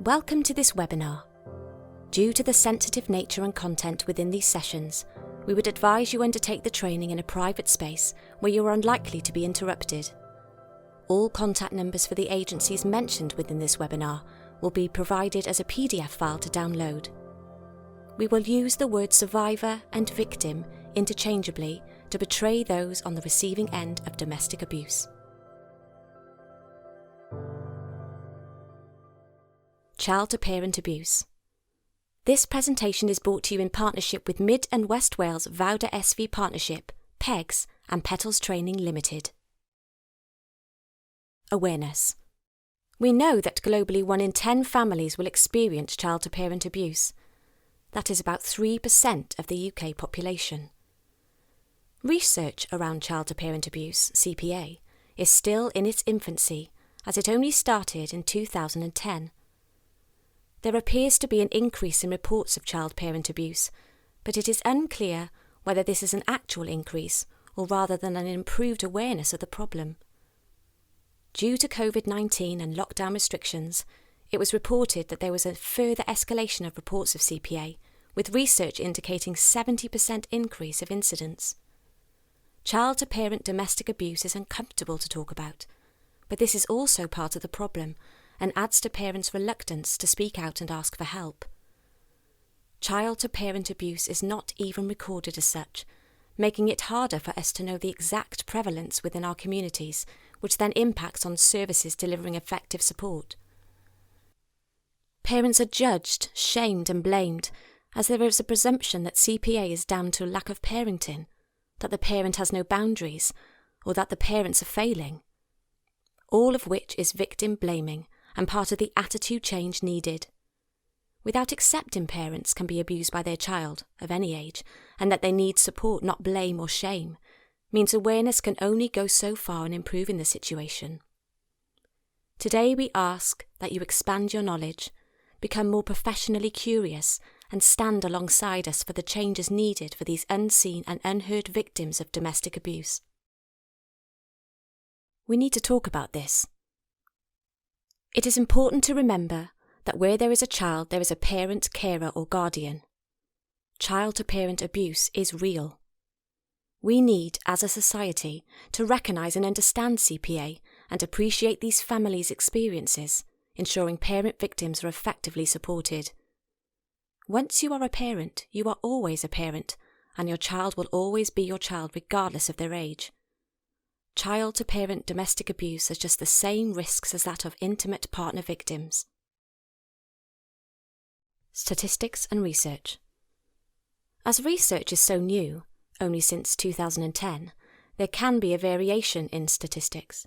Welcome to this webinar. Due to the sensitive nature and content within these sessions, we would advise you undertake the training in a private space where you are unlikely to be interrupted. All contact numbers for the agencies mentioned within this webinar will be provided as a PDF file to download. We will use the words survivor and victim interchangeably to portray those on the receiving end of domestic abuse. Child-to-parent abuse. This presentation is brought to you in partnership with Mid and West Wales Vouda SV Partnership, PEGS and Petals Training Limited. Awareness. We know that globally 1 in 10 families will experience child-to-parent abuse. That is about 3% of the UK population. Research around child-to-parent abuse, CPA, is still in its infancy, as it only started in 2010. There appears to be an increase in reports of child-parent abuse, but it is unclear whether this is an actual increase or rather than an improved awareness of the problem. Due to COVID-19 and lockdown restrictions, it was reported that there was a further escalation of reports of CPA, with research indicating 70% increase of incidents. Child-to-parent domestic abuse is uncomfortable to talk about, but this is also part of the problem and adds to parents' reluctance to speak out and ask for help. Child-to-parent abuse is not even recorded as such, making it harder for us to know the exact prevalence within our communities, which then impacts on services delivering effective support. Parents are judged, shamed and blamed, as there is a presumption that CPA is down to a lack of parenting, that the parent has no boundaries, or that the parents are failing. All of which is victim blaming and part of the attitude change needed. Without accepting parents can be abused by their child, of any age, and that they need support, not blame or shame, means awareness can only go so far in improving the situation. Today we ask that you expand your knowledge, become more professionally curious, and stand alongside us for the changes needed for these unseen and unheard victims of domestic abuse. We need to talk about this. It is important to remember that where there is a child, there is a parent, carer or guardian. Child-to-parent abuse is real. We need, as a society, to recognise and understand CPA and appreciate these families' experiences, ensuring parent victims are effectively supported. Once you are a parent, you are always a parent, and your child will always be your child regardless of their age. Child-to-parent domestic abuse has just the same risks as that of intimate partner victims. Statistics and research. As research is so new, only since 2010, there can be a variation in statistics.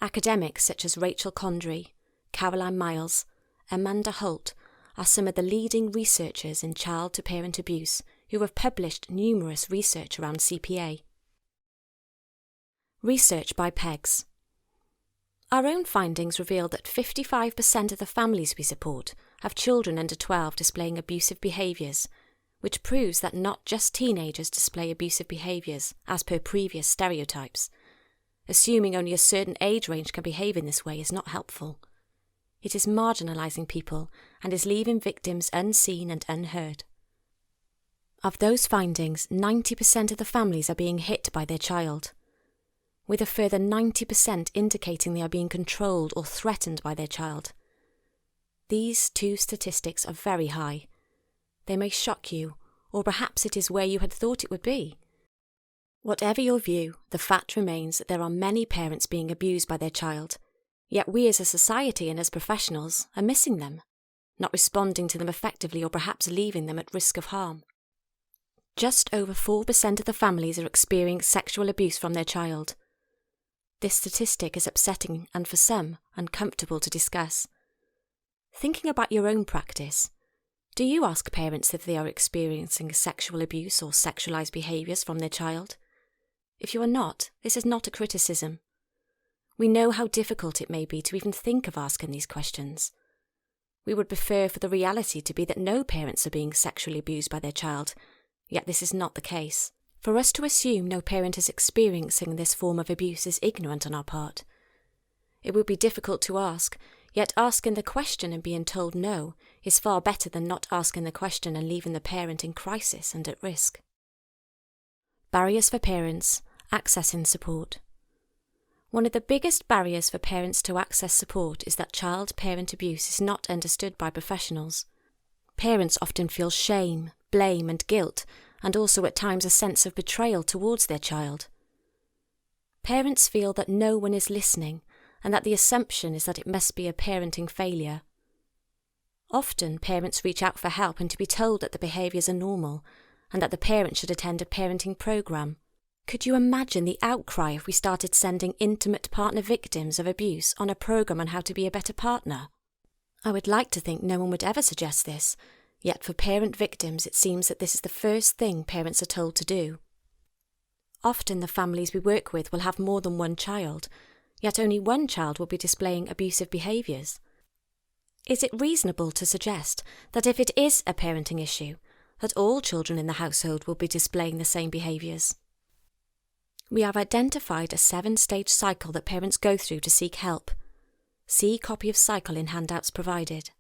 Academics such as Rachel Condry, Caroline Miles, Amanda Holt are some of the leading researchers in child-to-parent abuse who have published numerous research around CPA. Research by PEGS. Our own findings reveal that 55% of the families we support have children under 12 displaying abusive behaviours, which proves that not just teenagers display abusive behaviours, as per previous stereotypes. Assuming only a certain age range can behave in this way is not helpful. It is marginalising people and is leaving victims unseen and unheard. Of those findings, 90% of the families are being hit by their child, with a further 90% indicating they are being controlled or threatened by their child. These two statistics are very high. They may shock you, or perhaps it is where you had thought it would be. Whatever your view, the fact remains that there are many parents being abused by their child, yet we as a society and as professionals are missing them, not responding to them effectively or perhaps leaving them at risk of harm. Just over 4% of the families are experiencing sexual abuse from their child. This statistic is upsetting and for some, uncomfortable to discuss. Thinking about your own practice, do you ask parents if they are experiencing sexual abuse or sexualised behaviours from their child? If you are not, this is not a criticism. We know how difficult it may be to even think of asking these questions. We would prefer for the reality to be that no parents are being sexually abused by their child, yet this is not the case. For us to assume no parent is experiencing this form of abuse is ignorant on our part. It would be difficult to ask, Yet asking the question and being told no is far better than not asking the question and leaving the parent in crisis and at risk. Barriers for parents accessing support. One of the biggest barriers for parents to access support is that child-parent abuse is not understood by professionals. Parents often feel shame, blame and guilt, and also at times a sense of betrayal towards their child. Parents feel that no one is listening and that the assumption is that it must be a parenting failure. Often parents reach out for help and to be told that the behaviours are normal and that the parent should attend a parenting programme. Could you imagine the outcry if we started sending intimate partner victims of abuse on a programme on how to be a better partner? I would like to think no one would ever suggest this, yet for parent victims it seems that this is the first thing parents are told to do. Often the families we work with will have more than one child, yet only one child will be displaying abusive behaviours. Is it reasonable to suggest that if it is a parenting issue, that all children in the household will be displaying the same behaviours? We have identified a 7-stage cycle that parents go through to seek help. See copy of cycle in handouts provided.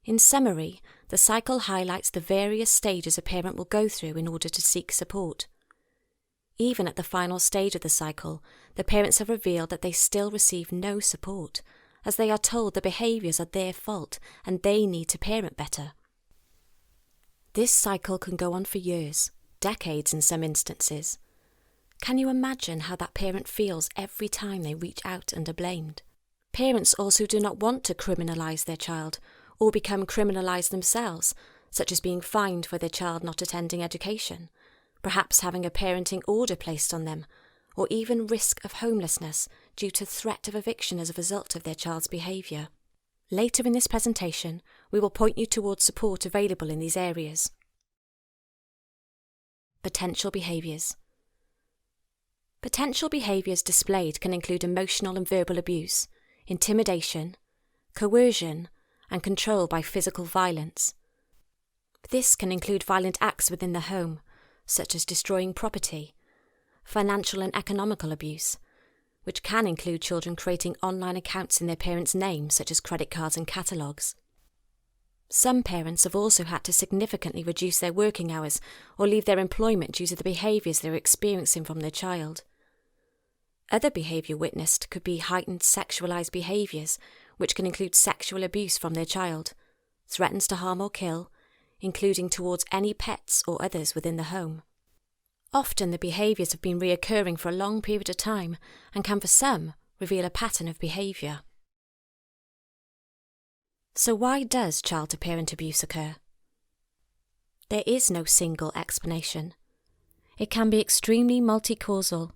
In summary, the cycle highlights the various stages a parent will go through in order to seek support. Even at the final stage of the cycle, the parents have revealed that they still receive no support, as they are told the behaviours are their fault and they need to parent better. This cycle can go on for years, decades in some instances. Can you imagine how that parent feels every time they reach out and are blamed? Parents also do not want to criminalise their child or become criminalised themselves, such as being fined for their child not attending education, perhaps having a parenting order placed on them, or even risk of homelessness due to threat of eviction as a result of their child's behaviour. Later in this presentation, we will point you towards support available in these areas. Potential behaviours. Potential behaviours displayed can include emotional and verbal abuse, intimidation, coercion, and control by physical violence. This can include violent acts within the home, such as destroying property, financial and economical abuse, which can include children creating online accounts in their parents' names, such as credit cards and catalogues. Some parents have also had to significantly reduce their working hours or leave their employment due to the behaviours they are experiencing from their child. Other behaviour witnessed could be heightened sexualised behaviours, which can include sexual abuse from their child, threatens to harm or kill, including towards any pets or others within the home. Often the behaviours have been reoccurring for a long period of time and can for some reveal a pattern of behaviour. So why does child-to-parent abuse occur? There is no single explanation. It can be extremely multi-causal,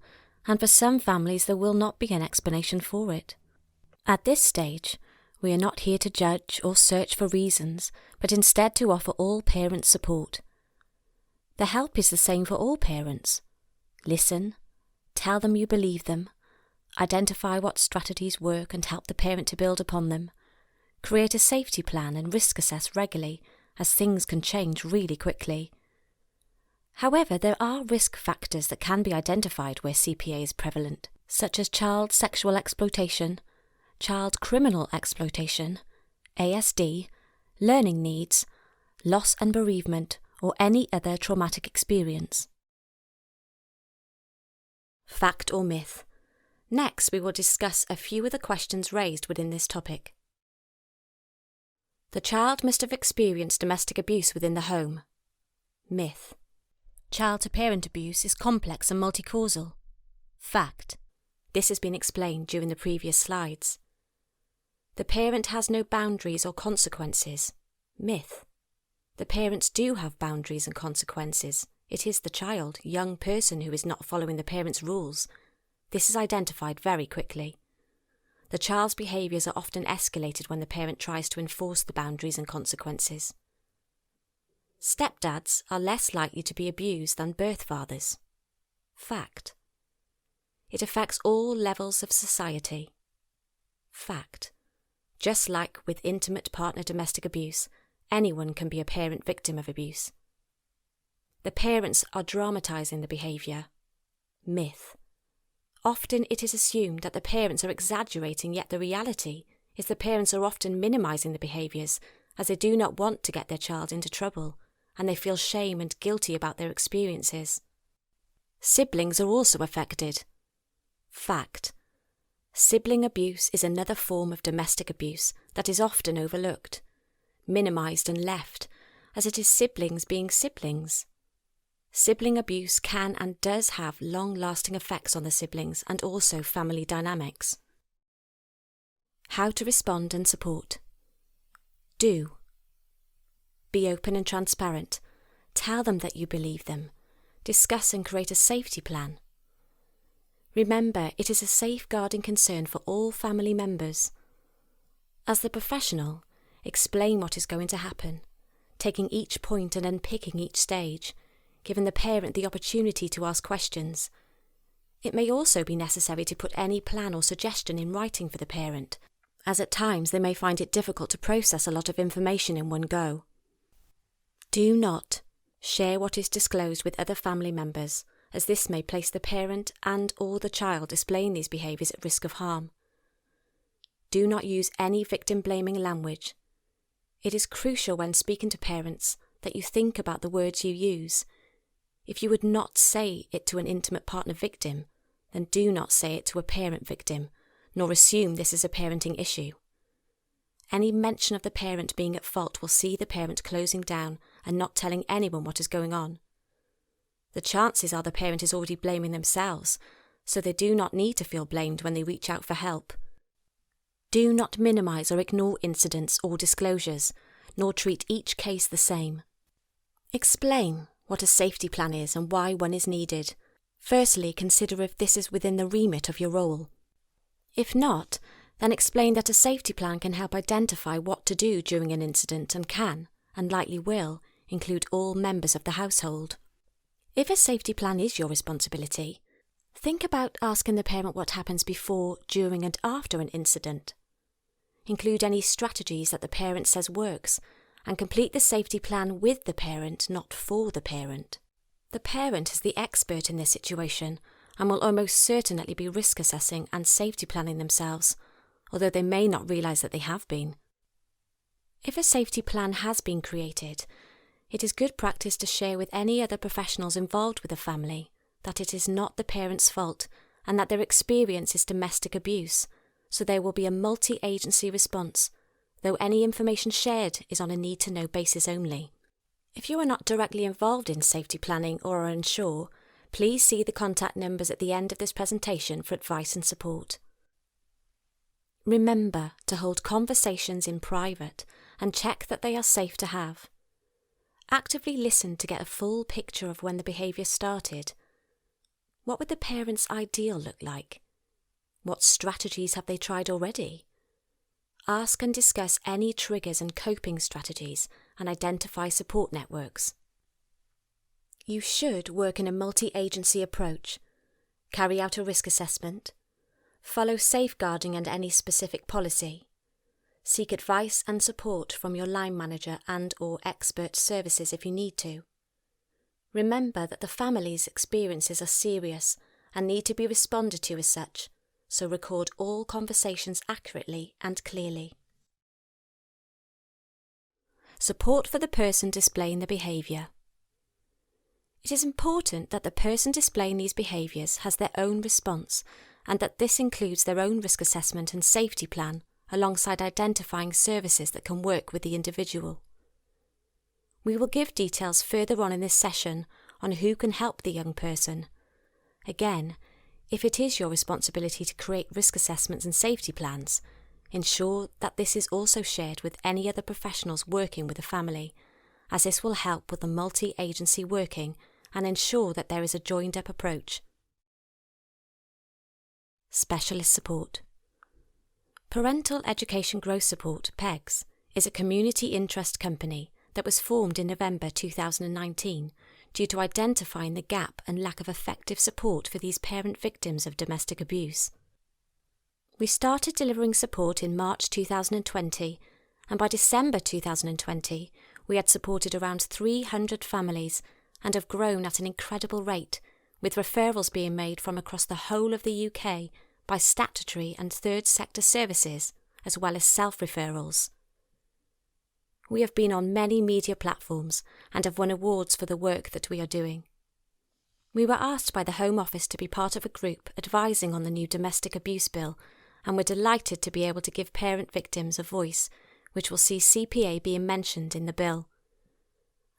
and for some families there will not be an explanation for it. At this stage, we are not here to judge or search for reasons, but instead to offer all parents support. The help is the same for all parents. Listen, tell them you believe them, identify what strategies work and help the parent to build upon them, create a safety plan and risk assess regularly, as things can change really quickly. However, there are risk factors that can be identified where CPA is prevalent, such as child sexual exploitation, child criminal exploitation, ASD, learning needs, loss and bereavement, or any other traumatic experience. Fact or myth. Next, we will discuss a few of the questions raised within this topic. The child must have experienced domestic abuse within the home. Myth. Child-to-parent abuse is complex and multi-causal. Fact. This has been explained during the previous slides. The parent has no boundaries or consequences. Myth. The parents do have boundaries and consequences. It is the child, young person who is not following the parent's rules. This is identified very quickly. The child's behaviours are often escalated when the parent tries to enforce the boundaries and consequences. Stepdads are less likely to be abused than birth fathers. Fact. It affects all levels of society. Fact. Just like with intimate partner domestic abuse, anyone can be a parent victim of abuse. The parents are dramatising the behaviour. Myth. Often it is assumed that the parents are exaggerating, yet the reality is the parents are often minimising the behaviours as they do not want to get their child into trouble and they feel shame and guilty about their experiences. Siblings are also affected. Fact: sibling abuse is another form of domestic abuse that is often overlooked, minimised and left, as it is siblings being siblings. Sibling abuse can and does have long-lasting effects on the siblings and also family dynamics. How to respond and support. Do. Be open and transparent. Tell them that you believe them. Discuss and create a safety plan. Remember, it is a safeguarding concern for all family members. As the professional, explain what is going to happen, taking each point and unpicking each stage, giving the parent the opportunity to ask questions. It may also be necessary to put any plan or suggestion in writing for the parent, as at times they may find it difficult to process a lot of information in one go. Do not share what is disclosed with other family members, as this may place the parent and or the child displaying these behaviours at risk of harm. Do not use any victim-blaming language. It is crucial when speaking to parents that you think about the words you use. If you would not say it to an intimate partner victim, then do not say it to a parent victim, nor assume this is a parenting issue. Any mention of the parent being at fault will see the parent closing down and not telling anyone what is going on. The chances are the parent is already blaming themselves, so they do not need to feel blamed when they reach out for help. Do not minimise or ignore incidents or disclosures, nor treat each case the same. Explain what a safety plan is and why one is needed. Firstly, consider if this is within the remit of your role. If not, then explain that a safety plan can help identify what to do during an incident and can, and likely will, include all members of the household. If a safety plan is your responsibility, think about asking the parent what happens before, during and after an incident. Include any strategies that the parent says works, and complete the safety plan with the parent, not for the parent. The parent is the expert in this situation and will almost certainly be risk assessing and safety planning themselves, although they may not realise that they have been. If a safety plan has been created, it is good practice to share with any other professionals involved with the family that it is not the parent's fault and that their experience is domestic abuse, so there will be a multi-agency response, though any information shared is on a need-to-know basis only. If you are not directly involved in safety planning or are unsure, please see the contact numbers at the end of this presentation for advice and support. Remember to hold conversations in private and check that they are safe to have. Actively listen to get a full picture of when the behaviour started. What would the parent's ideal look like? What strategies have they tried already? Ask and discuss any triggers and coping strategies and identify support networks. You should work in a multi-agency approach, carry out a risk assessment, follow safeguarding and any specific policy, seek advice and support from your line manager and or expert services if you need to. Remember that the family's experiences are serious and need to be responded to as such, so record all conversations accurately and clearly. Support for the person displaying the behaviour. It is important that the person displaying these behaviours has their own response and that this includes their own risk assessment and safety plan alongside identifying services that can work with the individual. We will give details further on in this session on who can help the young person. Again, if it is your responsibility to create risk assessments and safety plans, ensure that this is also shared with any other professionals working with the family, as this will help with the multi-agency working and ensure that there is a joined-up approach. Specialist support. Parental Education Growth Support, PEGS, is a community interest company that was formed in November 2019 due to identifying the gap and lack of effective support for these parent victims of domestic abuse. We started delivering support in March 2020, and by December 2020, we had supported around 300 families and have grown at an incredible rate, with referrals being made from across the whole of the UK by statutory and third sector services as well as self-referrals. We have been on many media platforms and have won awards for the work that we are doing. We were asked by the Home Office to be part of a group advising on the new domestic abuse bill, and we're delighted to be able to give parent victims a voice, which will see CPA being mentioned in the bill.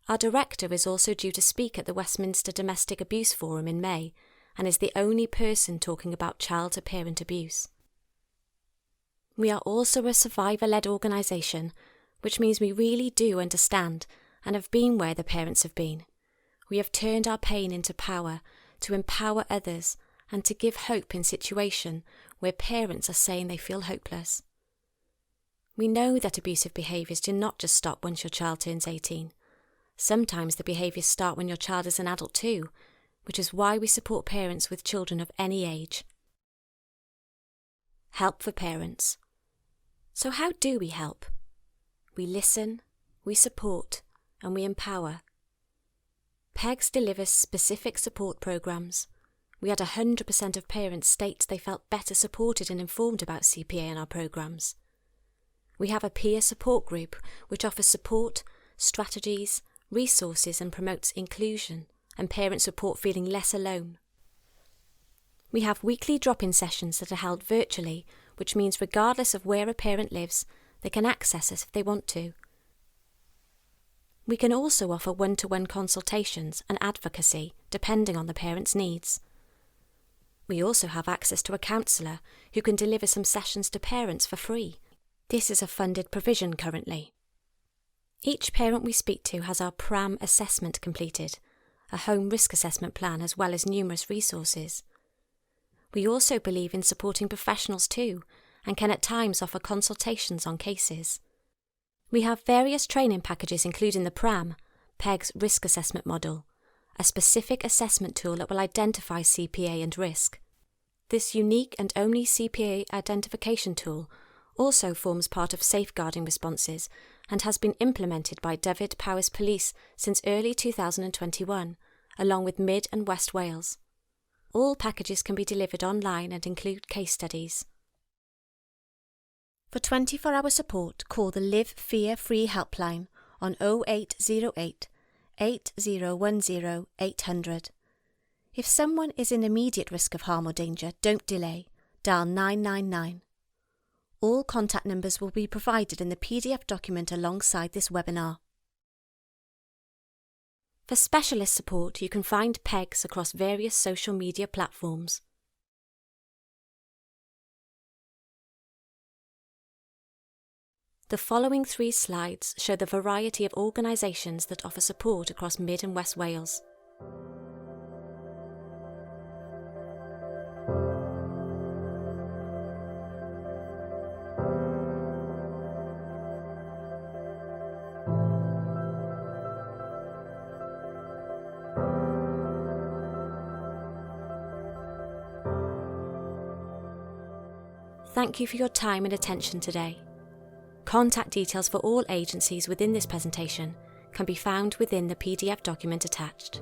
Our director is also due to speak at the Westminster Domestic Abuse Forum in May, and is the only person talking about child-to-parent abuse. We are also a survivor-led organisation, which means we really do understand and have been where the parents have been. We have turned our pain into power to empower others and to give hope in situations where parents are saying they feel hopeless. We know that abusive behaviours do not just stop once your child turns 18. Sometimes the behaviours start when your child is an adult too, which is why we support parents with children of any age. Help for parents. So how do we help? We listen, we support, and we empower. PEGS delivers specific support programmes. We had 100% of parents state they felt better supported and informed about CPA in our programmes. We have a peer support group which offers support, strategies, resources and promotes inclusion and parents report feeling less alone. We have weekly drop-in sessions that are held virtually, which means regardless of where a parent lives, they can access us if they want to. We can also offer one-to-one consultations and advocacy, depending on the parent's needs. We also have access to a counsellor who can deliver some sessions to parents for free. This is a funded provision currently. Each parent we speak to has our PRAM assessment completed, a home risk assessment plan as well as numerous resources. We also believe in supporting professionals too, and can at times offer consultations on cases. We have various training packages including the PRAM, PEG's risk assessment model, a specific assessment tool that will identify CPA and risk. This unique and only CPA identification tool also forms part of safeguarding responses and has been implemented by Dyfed Powys Police since early 2021, along with Mid and West Wales. All packages can be delivered online and include case studies. For 24-hour support, call the Live Fear Free helpline on 0808 8010 800. If someone is in immediate risk of harm or danger, don't delay. Dial 999. All contact numbers will be provided in the PDF document alongside this webinar. For specialist support, you can find PEGS across various social media platforms. The following 3 slides show the variety of organisations that offer support across Mid and West Wales. Thank you for your time and attention today. Contact details for all agencies within this presentation can be found within the PDF document attached.